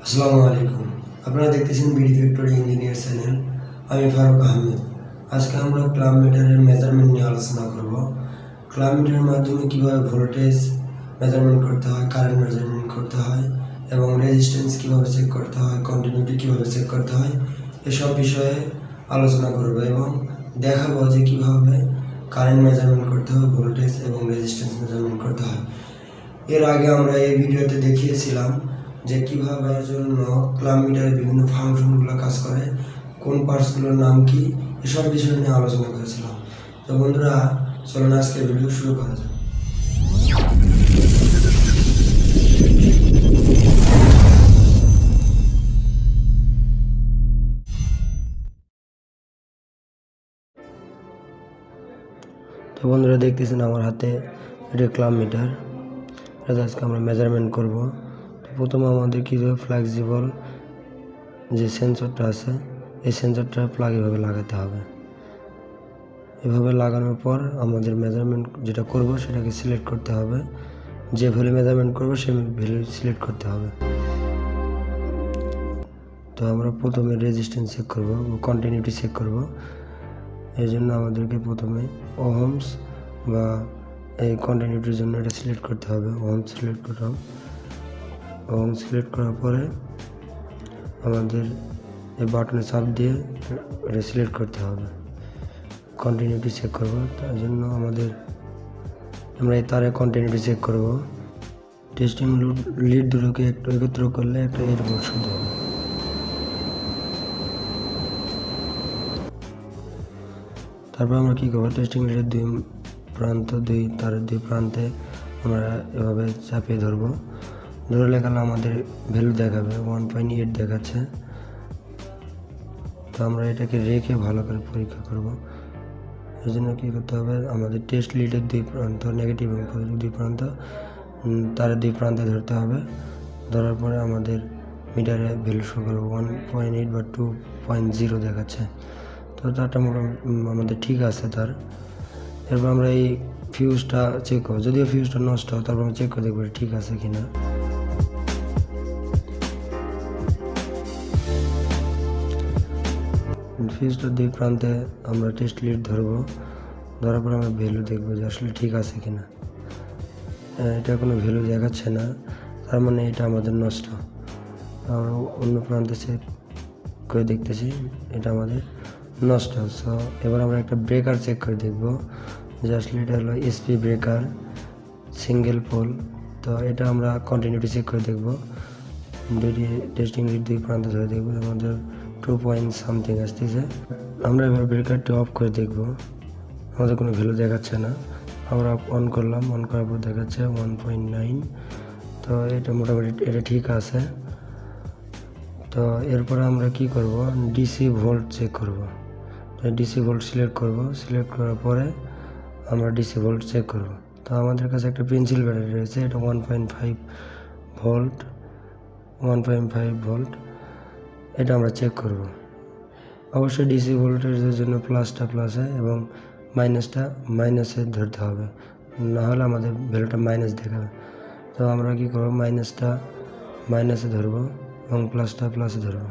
আসসালামু আলাইকুম। আপনারা দেখতেছেন বিডি ফ্যাক্টরি ইঞ্জিনিয়ার চ্যানেল। আমি ফারুক আহমেদ। আজকে আমরা ক্লাব মিটারের মেজারমেন্ট নিয়ে আলোচনা করব। ক্লাব মিটারের মাধ্যমে কিভাবে ভোল্টেজ মেজারমেন্ট করতে হয়, কারেন্ট মেজারমেন্ট করতে হয় এবং রেজিস্ট্যান্স কিভাবে চেক করতে হয়, কন্টিনিউটি কিভাবে চেক করতে হয়, এসব বিষয়ে আলোচনা করব এবং দেখাবো যে কিভাবে কারেন্ট মেজারমেন্ট করতে হয়, ভোল্টেজ এবং রেজিস্ট্যান্স মেজারমেন্ট করতে হয়। এর আগে আমরা এই ভিডিওতে দেখিয়েছিলাম যে কিভাবে জন্য ক্লাব মিটারের বিভিন্ন ফাংশনগুলো কাজ করে, কোন পার্টসগুলোর নাম কি, এসব বিষয় নিয়ে আলোচনা করেছিলাম। তো বন্ধুরা, চলুন আজকে ভিডিও শুরু করা যাক। তো বন্ধুরা, দেখতেছেন আমার হাতে এটা ক্লাব মিটার। এটা আজকে আমরা মেজারমেন্ট করব। তো প্রথমে আমাদের কি ফ্লেক্সিবল যে সেন্সরটা আছে, এই সেন্সরটা প্লাগ এভাবে লাগাতে হবে। এভাবে লাগানোর পর আমাদের মেজারমেন্ট যেটা করব সেটাকে সিলেক্ট করতে হবে। যে ভ্যালু মেজারমেন্ট করব সেই ভ্যালু সিলেক্ট করতে হবে। তো আমরা প্রথমে রেজিস্ট্যান্স চেক করব, কন্টিনিউটি চেক করব। এই জন্য আমাদেরকে প্রথমে ওহমস বা এই কন্টিনিউটির জন্য এটা সিলেক্ট করতে হবে। ওহমস সিলেক্ট করলাম। ওহমস সিলেক্ট করার পরে আমাদের এই বাটনে চাপ দিয়ে এটা সিলেক্ট করতে হবে। কন্টিনিউটি চেক করব, তার জন্য আমরা এই তারে কন্টিনিউটি চেক করব। টেস্টিং লিড দুটোকে একটু একত্র করলে একটা এয়ারবোর্ড শুধু হবে। তারপর আমরা কি করবো, টেস্টিং লিডের তারের দুই প্রান্তে আমরা এভাবে চাপিয়ে ধরবো। ধরে লেখালে আমাদের ভ্যালু দেখাবে 1.8 দেখাচ্ছে। তো আমরা এটাকে রেখে ভালো করে পরীক্ষা করব। এই জন্য কী করতে হবে, আমাদের টেস্ট লিডের দুই প্রান্ত, নেগেটিভ এবং পজিটিভ দুই প্রান্ত, তারের দুই প্রান্তে ধরতে হবে। ধরার পরে আমাদের মিটারে ভ্যালু শো করবে 1.8 বা 2.0 দেখাচ্ছে। তো তারটা আমাদের ঠিক আছে তার। এরপর আমরা এই ফিউজটা চেক করবো। যদিও ফিউজটা নষ্ট হয়, তারপর আমরা চেক করে দেখবো ঠিক আছে কিনা। ফিউজটার দুই প্রান্তে আমরা টেস্ট লিড ধরবো। ধরার পর আমরা ভ্যালু দেখবো যে আসলে ঠিক আছে কিনা। এটা কোনো ভ্যালু দেখাচ্ছে না, তার মানে এটা আমাদের নষ্ট। আমরা অন্য প্রান্তে চেক করে দেখতেছি এটা আমাদের নষ্ট। সো এবার আমরা একটা ব্রেকার চেক করে দেখবো যে আসলে এটা হলো এসপি ব্রেকার, সিঙ্গেল পোল। তো এটা আমরা কন্টিনিউটি চেক করে দেখবো। টেস্টিং লিড দুই প্রান্তে ধরে দেখবো, আমাদের 2.something আসতেছে। আমরা এবার ব্রেকারটি অফ করে দেখবো, আমাদের কোনো ভ্যালু দেখাচ্ছে না। আমরা অন করলাম, অন করার পর দেখাচ্ছে 1.9। তো এটা মোটামুটি এটা ঠিক আছে। তো এরপরে আমরা কি করব, ডিসি ভোল্ট চেক করব। ডিসি ভোল্ট সিলেক্ট করব। সিলেক্ট করার পরে আমরা ডিসি ভোল্ট চেক করব। তো আমাদের কাছে একটা পেন্সিল ব্যাটারি রয়েছে, এটা 1.5 ভোল্ট। এটা আমরা চেক করব। অবশ্যই ডিসি ভোল্টেজের জন্য প্লাসটা প্লাসে এবং মাইনাসটা মাইনাসে ধরতে হবে, না হলে আমাদের ভ্যালুটা মাইনাস দেখাবে। তো আমরা কি করব, মাইনাসটা মাইনাসে ধরবো এবং প্লাসটা প্লাসে ধরবো।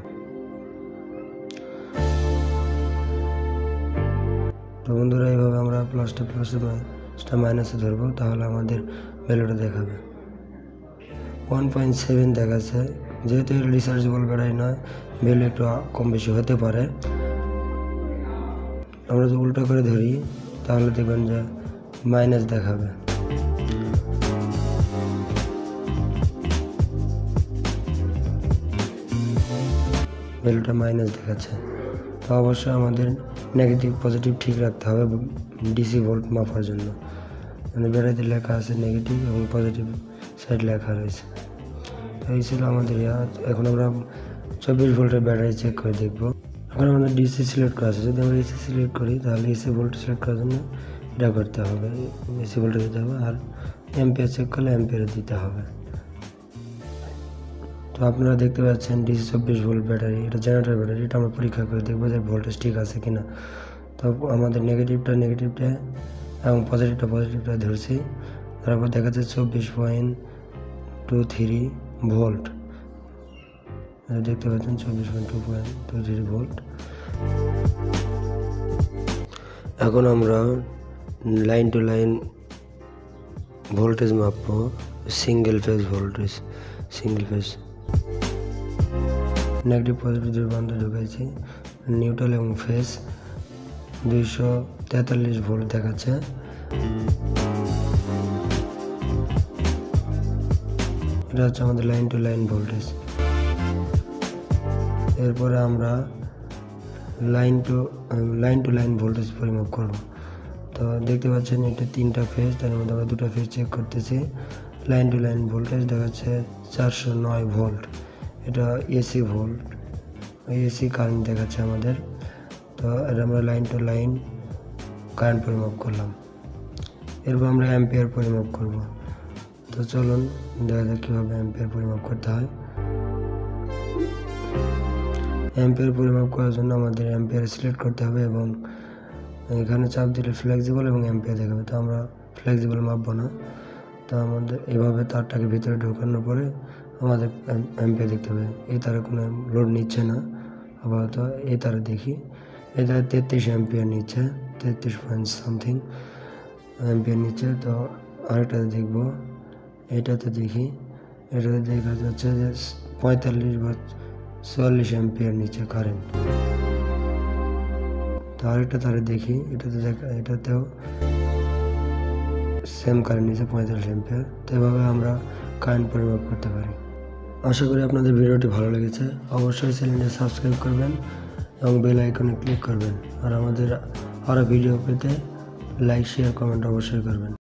তো বন্ধুরা, এইভাবে আমরা প্লাসটা মাইনাসে ধরবো, তাহলে আমাদের ভ্যালুটা দেখাবে 1.7 দেখাচ্ছে। যেহেতু এর রিচার্জেবল ব্যাটারি নয়, ভ্যালু একটু কম বেশি হতে পারে। আমরা যদি উল্টো করে ধরি তাহলে দেখবেন যে মাইনাস দেখাবে। ভ্যালুটা মাইনাস দেখাচ্ছে। তো অবশ্যই আমাদের নেগেটিভ পজিটিভ ঠিক রাখতে হবে ডিসি ভোল্ট মাপার জন্য। মানে ব্যাটারিতে লেখা আছে নেগেটিভ এবং পজিটিভ সাইড লেখা রয়েছে। তো এই ছিল আমাদের এখন আমরা 24 ভোল্টের ব্যাটারি চেক করে দেখবো। এখন আমাদের ডিসি সিলেক্ট করা আছে। যদি আমরা এসি সিলেক্ট করি তাহলে এসি ভোল্ট সিলেক্ট করার জন্য এটা করতে হবে, এসি ভোল্টে দিতে হবে। আর অ্যাম্পিয়ার চেক করলে অ্যাম্পিয়ারে দিতে হবে। তো আপনারা দেখতে পাচ্ছেন ডিসি 24 ভোল্ট ব্যাটারি, এটা জেনারেটর ব্যাটারি। এটা আমরা পরীক্ষা করে দেখবো যে ভোল্টেজ ঠিক আছে কিনা। তো আমাদের নেগেটিভটা এবং পজিটিভটা ধরছি। তারপর দেখা যাচ্ছে 24.23 ভোল্ট। দেখতে পাচ্ছেন 24.2.23 ভোল্ট। এখন আমরা লাইন টু লাইন ভোল্টেজ মাপবো, single phase voltage, single phase. Negative positive দুই প্রান্ত ঢুকাইছি, নিউট্রাল এবং ফেজ 243 ভোল্ট দেখাচ্ছে। এটা হচ্ছে আমাদের লাইন টু লাইন ভোল্টেজ। এরপরে আমরা লাইন টু লাইন ভোল্টেজ পরিমাপ করব। তো দেখতে পাচ্ছেন এটা 3টা ফেজ, তার মধ্যে আমরা 2টা ফেজ চেক করতেছি। লাইন টু লাইন ভোল্টেজ দেখাচ্ছে 409 ভোল্ট। এটা এসি ভোল্ট, এসি কারেন্ট দেখাচ্ছে আমাদের। তো এটা আমরা লাইন টু লাইন কারেন্ট পরিমাপ করলাম। এরপর আমরা অ্যাম্পিয়ার পরিমাপ করব। তো চলুন দেখা যাক কীভাবে অ্যাম্পিয়ার পরিমাপ করতে হয়। অ্যাম্পিয়ার পরিমাপ করার জন্য আমাদের অ্যাম্পিয়ার সিলেক্ট করতে হবে এবং এখানে চাপ দিলে ফ্লেক্সিবল এবং অ্যাম্পিয়ার দেখাবে। তো আমরা ফ্লেক্সিবল মাপবো না, তো আমাদের এভাবে তারটাকে ভিতরে ঢোকানোর পরে আমাদের অ্যাম্পিয়ার দেখতে হবে। এই তারে কোনো লোড নিচ্ছে না, আপাতত এই তারে দেখি, এই তারে 33 অ্যাম্পিয়ার নিচ্ছে, 33 পয়েন্ট সামথিং অ্যাম্পিয়ার নিচ্ছে। তো আরেকটাতে দেখবো, এটাতে দেখি, এটাতে দেখা যাচ্ছে যে 45 বা 44 অ্যাম্পিয়ার নিচ্ছে কারেন্ট। তো আরেকটা তারে দেখি, এটাতেও সেম কারেন্ট নিচ্ছে 45 অ্যাম্পিয়ার। তো এভাবে আমরা কারেন্ট পরিমাপ করতে পারি। আশা করি আপনাদের ভিডিওটি ভালো লেগেছে। অবশ্যই চ্যানেলটি সাবস্ক্রাইব করবেন এবং বেল আইকনে ক্লিক করবেন। আর আমাদের আরও ভিডিও পেতে লাইক, শেয়ার, কমেন্ট অবশ্যই করবেন।